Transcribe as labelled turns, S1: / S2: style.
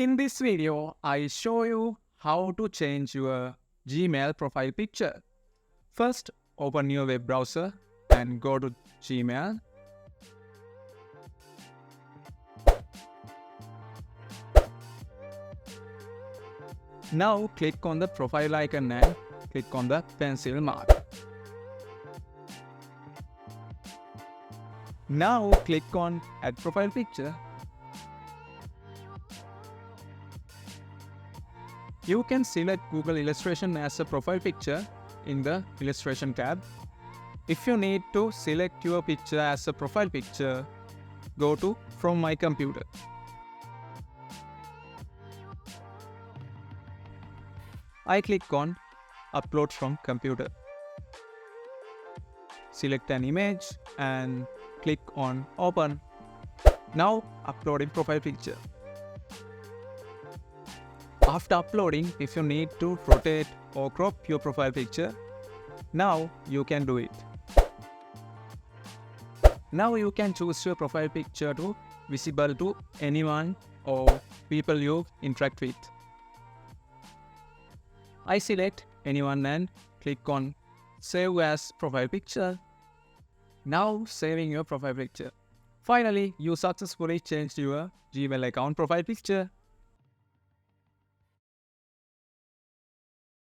S1: In this video, I show you how to change your Gmail profile picture. First, open your web browser and go to Gmail. Now click on the profile icon and click on the pencil mark. Now click on Add Profile Picture. You can select Google Illustration as a profile picture in the Illustration tab. If you need to select your picture as a profile picture, go to From My Computer. I click on Upload from Computer. Select an image and click on Open. Now uploading profile picture. After uploading, if you need to rotate or crop your profile picture, now you can do it. Now you can choose your profile picture to visible to anyone or people you interact with. I select anyone and click on Save as Profile Picture. Now saving your profile picture. Finally, you successfully changed your Gmail account profile picture.